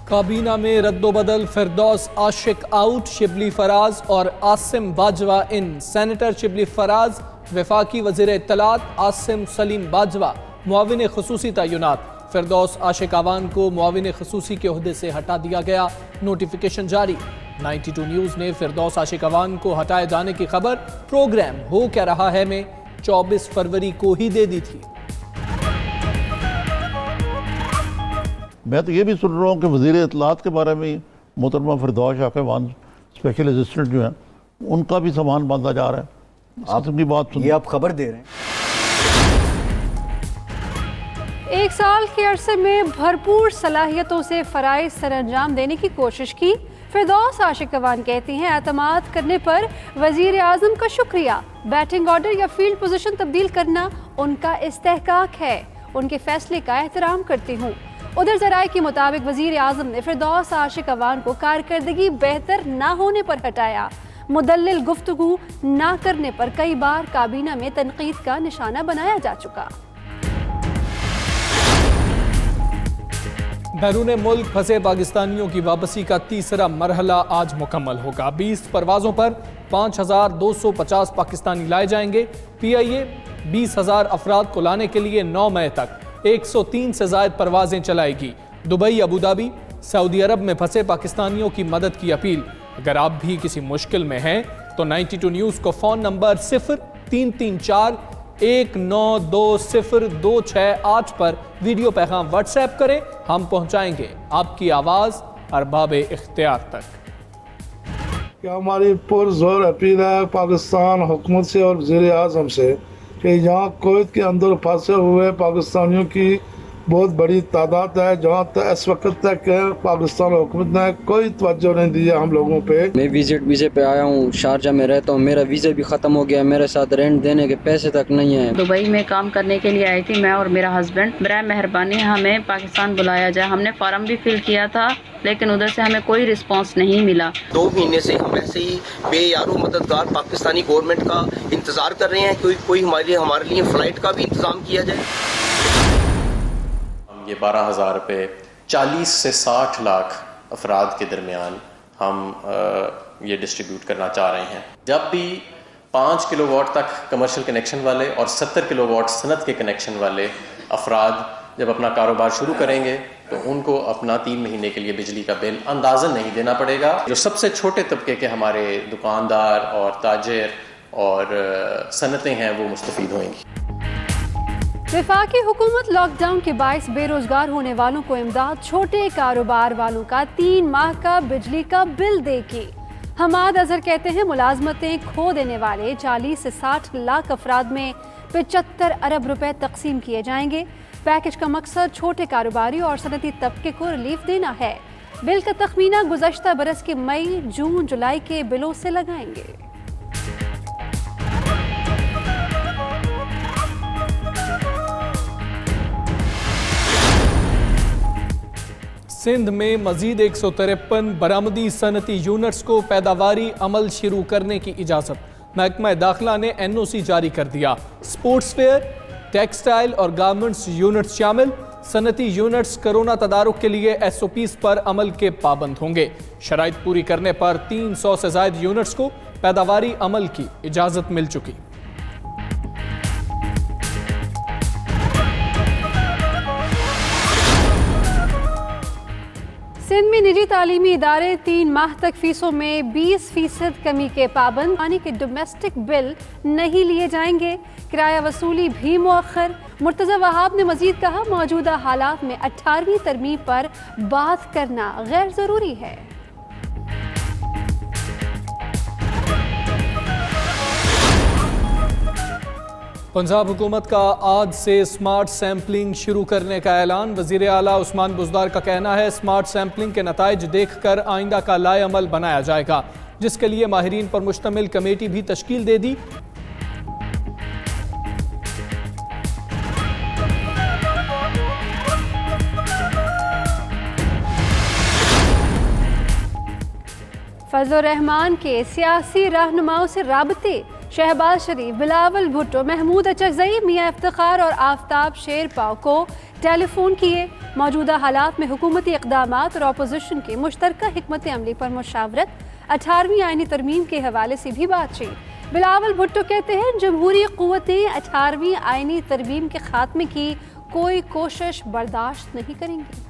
کابینہ میں رد و بدل، فردوس عاشق آؤٹ، شبلی فراز اور عاصم باجوہ ان۔ سینیٹر شبلی فراز وفاقی وزیر اطلاعات، عاصم سلیم باجوہ معاون خصوصی تعینات۔ فردوس عاشق آوان کو معاون خصوصی کے عہدے سے ہٹا دیا گیا، نوٹیفیکیشن جاری۔ 92 نیوز نے فردوس عاشق آوان کو ہٹائے جانے کی خبر پروگرام ہو کیا رہا ہے میں 24 فروری کو ہی دے دی تھی۔ میں تو یہ بھی سن رہا ہوں کہ وزیر اطلاعات کے بارے میں محترمہ فردوس عاشق آوان اسپیشل اسسٹنٹ جو ہیں ان کا بھی سامان باندھا جا رہا ہے۔ آپ اپنی بات سن، یہ آپ خبر دے رہے ہیں۔ ایک سال کے عرصے میں بھرپور صلاحیتوں سے فرائض سر انجام دینے کی کوشش کی۔ فردوس عاشق آوان کہتی ہیں اعتماد کرنے پر وزیر اعظم کا شکریہ، بیٹنگ آرڈر یا فیلڈ پوزیشن تبدیل کرنا ان کا استحقاق ہے، ان کے فیصلے کا احترام کرتی ہوں۔ ادھر ذرائع کے مطابق وزیر اعظم نے فردوس عاشق آوان کو کارکردگی بہتر نہ ہونے پر ہٹایا۔ مدلل گفتگو نہ کرنے پر کئی بار کابینہ میں تنقید کا نشانہ بنایا جا چکا۔ بیرون ملک پھنسے پاکستانیوں کی واپسی کا تیسرا مرحلہ آج مکمل ہوگا۔ 20 پروازوں پر 5250 پاکستانی لائے جائیں گے۔ پی آئی اے 20,000 افراد کو لانے کے لیے 9 مئی تک 103 سے زائد پروازیں چلائے گی۔ دبئی، ابوظہبی، سعودی عرب میں پھنسے پاکستانیوں کی مدد کی اپیل۔ اگر آپ بھی کسی مشکل میں ہیں تو 92 نیوز کو فون نمبر 0334 19200268 پر ویڈیو پیغام واٹس ایپ کریں، ہم پہنچائیں گے آپ کی آواز ارباب اختیار تک۔ کہ ہماری پرزور اپیل ہے پاکستان حکومت سے اور وزیر اعظم سے کہ یہاں کویت کے اندر پھنسے ہوئے پاکستانیوں کی بہت بڑی تعداد ہے، جہاں تک اس وقت تک پاکستان حکومت نے کوئی توجہ نہیں دی ہے ہم لوگوں پہ۔ میں ویزے پہ آیا ہوں، شارجہ میں رہتا ہوں، میرا ویزا بھی ختم ہو گیا، میرے ساتھ رینٹ دینے کے پیسے تک نہیں ہیں۔ دبئی میں کام کرنے کے لیے آئی تھی میں اور میرا ہسبینڈ۔ برائے مہربانی ہمیں پاکستان بلایا جائے۔ ہم نے فارم بھی فل کیا تھا لیکن ادھر سے ہمیں کوئی رسپانس نہیں ملا۔ 2 مہینے سے ہم ایسے ہی بے یارو مددگار پاکستانی گورنمنٹ کا انتظار کر رہے ہیں، کوئی ہمارے لیے فلائٹ کا بھی انتظام کیا جائے۔ یہ 12,000 روپے 40 سے 60 لاکھ افراد کے درمیان ہم یہ ڈسٹریبیوٹ کرنا چاہ رہے ہیں۔ جب بھی 5 کلو واٹ تک کمرشل کنیکشن والے اور 70 کلو واٹ صنعت کے کنیکشن والے افراد جب اپنا کاروبار شروع کریں گے تو ان کو اپنا 3 مہینے کے لیے بجلی کا بل اندازن نہیں دینا پڑے گا۔ جو سب سے چھوٹے طبقے کے ہمارے دکاندار اور تاجر اور صنعتیں ہیں وہ مستفید ہوئیں گی۔ وفاقی حکومت لاک ڈاؤن کے باعث بے روزگار ہونے والوں کو امداد، چھوٹے کاروبار والوں کا 3 ماہ کا بجلی کا بل دے گی۔ حماد اظہر کہتے ہیں ملازمتیں کھو دینے والے 40 سے 60 لاکھ افراد میں 75 ارب روپے تقسیم کیے جائیں گے۔ پیکج کا مقصد چھوٹے کاروباری اور صنعتی طبقے کو ریلیف دینا ہے۔ بل کا تخمینہ گزشتہ برس کے مئی، جون، جولائی کے بلوں سے لگائیں گے۔ سندھ میں مزید 153 برآمدی صنعتی یونٹس کو پیداواری عمل شروع کرنے کی اجازت۔ محکمہ داخلہ نے NOC جاری کر دیا۔ سپورٹس ویئر، ٹیکسٹائل اور گارمنٹس یونٹس شامل۔ صنعتی یونٹس کرونا تدارک کے لیے SOPs پر عمل کے پابند ہوں گے۔ شرائط پوری کرنے پر 300 سے زائد یونٹس کو پیداواری عمل کی اجازت مل چکی۔ سندھ میں نجی تعلیمی ادارے 3 ماہ تک فیسوں میں 20% کمی کے پابند، یعنی کہ ڈومیسٹک بل نہیں لیے جائیں گے۔ کرایہ وصولی بھی مؤخر۔ مرتضی وہاب نے مزید کہا موجودہ حالات میں 18ویں ترمیم پر بات کرنا غیر ضروری ہے۔ پنجاب حکومت کا آج سے سمارٹ سیمپلنگ شروع کرنے کا اعلان۔ وزیر اعلیٰ عثمان بزدار کا کہنا ہے سمارٹ سیمپلنگ کے نتائج دیکھ کر آئندہ کا لائے عمل بنایا جائے گا، جس کے لیے ماہرین پر مشتمل کمیٹی بھی تشکیل دے دی۔ فضل الرحمان کے سیاسی رہنماؤں سے رابطے۔ شہباز شریف، بلاول بھٹو، محمود اچکزئی، میاں افتخار اور آفتاب شیرپا کو ٹیلی فون کیے۔ موجودہ حالات میں حکومتی اقدامات اور اپوزیشن کی مشترکہ حکمت عملی پر مشاورت، 18ویں آئینی ترمیم کے حوالے سے بھی بات چیت۔ بلاول بھٹو کہتے ہیں جمہوری قوتیں 18ویں آئینی ترمیم کے خاتمے کی کوئی کوشش برداشت نہیں کریں گی۔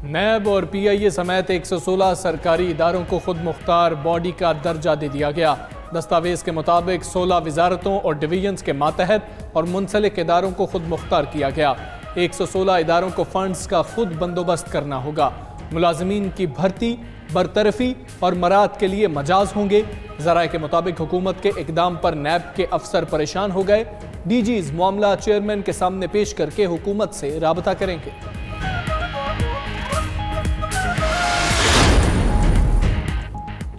نیب اور پی آئی اے سمیت 116 سرکاری اداروں کو خود مختار باڈی کا درجہ دے دیا گیا۔ دستاویز کے مطابق 16 وزارتوں اور ڈویژنز کے ماتحت اور منسلک اداروں کو خود مختار کیا گیا۔ 116 اداروں کو فنڈز کا خود بندوبست کرنا ہوگا۔ ملازمین کی بھرتی، برطرفی اور مراعات کے لیے مجاز ہوں گے۔ ذرائع کے مطابق حکومت کے اقدام پر نیب کے افسر پریشان ہو گئے۔ ڈی جیز معاملہ چیئرمین کے سامنے پیش کر کے حکومت سے رابطہ کریں گے۔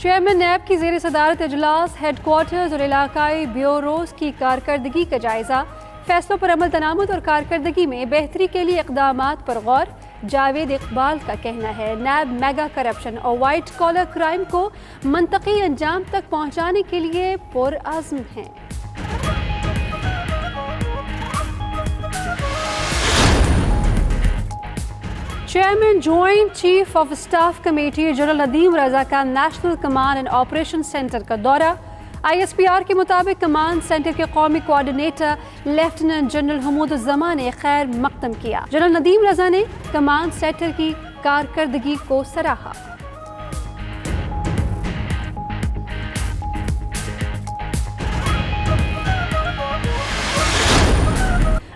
چیئرمین نیب کی زیر صدارت اجلاس، ہیڈ کوارٹرز اور علاقائی بیوروز کی کارکردگی کا جائزہ، فیصلوں پر عمل درآمد اور کارکردگی میں بہتری کے لیے اقدامات پر غور۔ جاوید اقبال کا کہنا ہے نیب میگا کرپشن اور وائٹ کالر کرائم کو منطقی انجام تک پہنچانے کے لیے پرعزم ہیں۔ Chairman joint chief of staff committee general Nadeem Raza کا national command and operation centre کا دورہ۔ آئی ایس پی آر کے مطابق کمانڈ سینٹر کے قومی کوآرڈینیٹر لیفٹیننٹ جنرل حمود الزماں نے خیر مقدم کیا۔ جنرل ندیم رضا نے کمانڈ سینٹر کی کارکردگی کو سراہا۔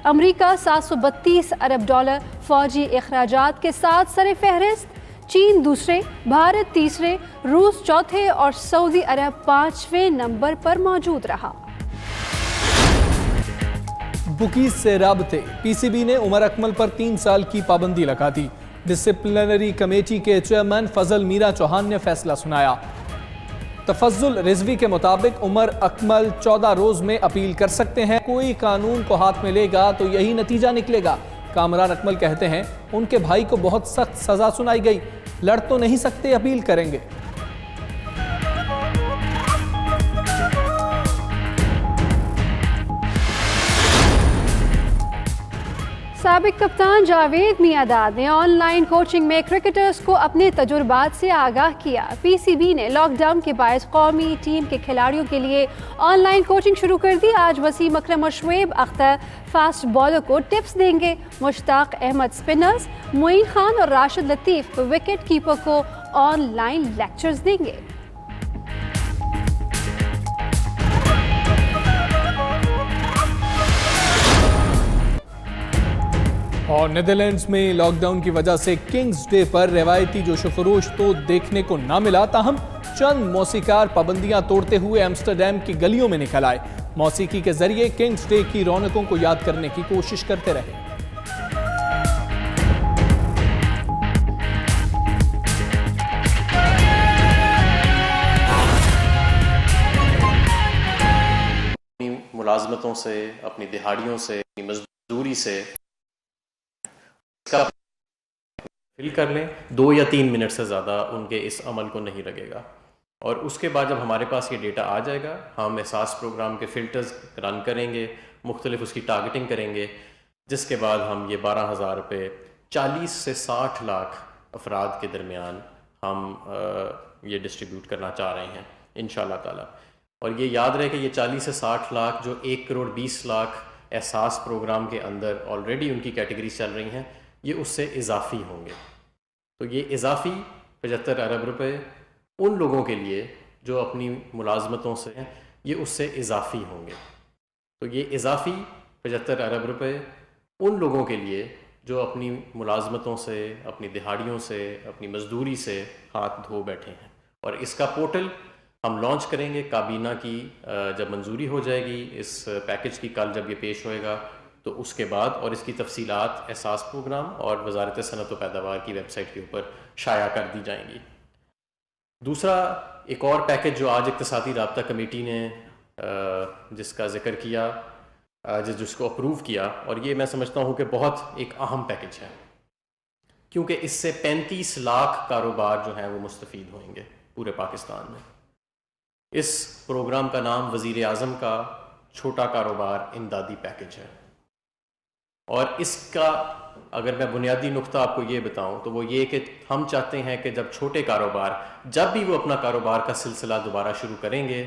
امریکہ 732 ارب ڈالر فوجی اخراجات کے ساتھ سر فہرست، چین دوسرے، بھارت تیسرے، روس چوتھے اور سعودی عرب 5ویں نمبر پر موجود رہا۔ بکیز سے رابطے، پی سی بی نے عمر اکمل پر 3 سال کی پابندی لگا دی۔ ڈسپلنری کمیٹی کے چیئرمین فضل میرا چوہان نے فیصلہ سنایا۔ تفضل رضوی کے مطابق عمر اکمل 14 روز میں اپیل کر سکتے ہیں۔ کوئی قانون کو ہاتھ میں لے گا تو یہی نتیجہ نکلے گا۔ کامران اکمل کہتے ہیں ان کے بھائی کو بہت سخت سزا سنائی گئی، لڑ تو نہیں سکتے، اپیل کریں گے۔ سابق کپتان جاوید میاں-داد نے آن لائن کوچنگ میں کرکٹرز کو اپنے تجربات سے آگاہ کیا۔ پی سی بی نے لاک ڈاؤن کے باعث قومی ٹیم کے کھلاڑیوں کے لیے آن لائن کوچنگ شروع کر دی۔ آج وسیم اکرم اور شعیب اختر فاسٹ بالر کو ٹپس دیں گے۔ مشتاق احمد سپنرز، معین خان اور راشد لطیف وکٹ کیپر کو آن لائن لیکچرز دیں گے۔ اور نیدرلینڈز میں لاک ڈاؤن کی وجہ سے کنگز ڈے پر روایتی جوش و خروش تو دیکھنے کو نہ ملا، تاہم چند موسیقار پابندیاں توڑتے ہوئے ایمسٹرڈیم کی گلیوں میں نکل آئے۔ موسیقی کے ذریعے کنگز ڈے کی رونقوں کو یاد کرنے کی کوشش کرتے رہے۔ اپنی ملازمتوں سے، اپنی دہاڑیوں سے، اپنی مزدوری سے فل کر لیں۔ 2 یا 3 منٹ سے زیادہ ان کے اس عمل کو نہیں لگے گا، اور اس کے بعد جب ہمارے پاس یہ ڈیٹا آ جائے گا، ہم احساس پروگرام کے فلٹرز رن کریں گے، مختلف اس کی ٹارگٹنگ کریں گے، جس کے بعد ہم یہ 12,000 روپے 40 سے 60 لاکھ افراد کے درمیان ہم یہ ڈسٹریبیوٹ کرنا چاہ رہے ہیں انشاءاللہ تعالی۔ اور یہ یاد رہے کہ یہ 40 سے 60 لاکھ جو 1 کروڑ 20 لاکھ احساس پروگرام کے اندر آلریڈی ان کی کیٹیگریز چل رہی ہیں، یہ اس سے اضافی ہوں گے۔ تو یہ اضافی 75 ارب روپے ان لوگوں کے لیے جو اپنی ملازمتوں سے ہیں، یہ اس سے اضافی ہوں گے۔ تو یہ اضافی 75 ارب روپے ان لوگوں کے لیے جو اپنی ملازمتوں سے، اپنی دہاڑیوں سے، اپنی مزدوری سے ہاتھ دھو بیٹھے ہیں۔ اور اس کا پورٹل ہم لانچ کریں گے، کابینہ کی جب منظوری ہو جائے گی اس پیکج کی، کل جب یہ پیش ہوئے گا تو اس کے بعد، اور اس کی تفصیلات احساس پروگرام اور وزارت صنعت و پیداوار کی ویب سائٹ کے اوپر شائع کر دی جائیں گی۔ دوسرا ایک اور پیکج جو آج اقتصادی رابطہ کمیٹی نے جس کا ذکر کیا، جس کو اپروو کیا، اور یہ میں سمجھتا ہوں کہ بہت ایک اہم پیکج ہے، کیونکہ اس سے 35 لاکھ کاروبار جو ہیں وہ مستفید ہوئیں گے پورے پاکستان میں۔ اس پروگرام کا نام وزیر اعظم کا چھوٹا کاروبار امدادی پیکج ہے. اور اس کا اگر میں بنیادی نقطہ آپ کو یہ بتاؤں تو وہ یہ کہ ہم چاہتے ہیں کہ جب چھوٹے کاروبار جب بھی وہ اپنا کاروبار کا سلسلہ دوبارہ شروع کریں گے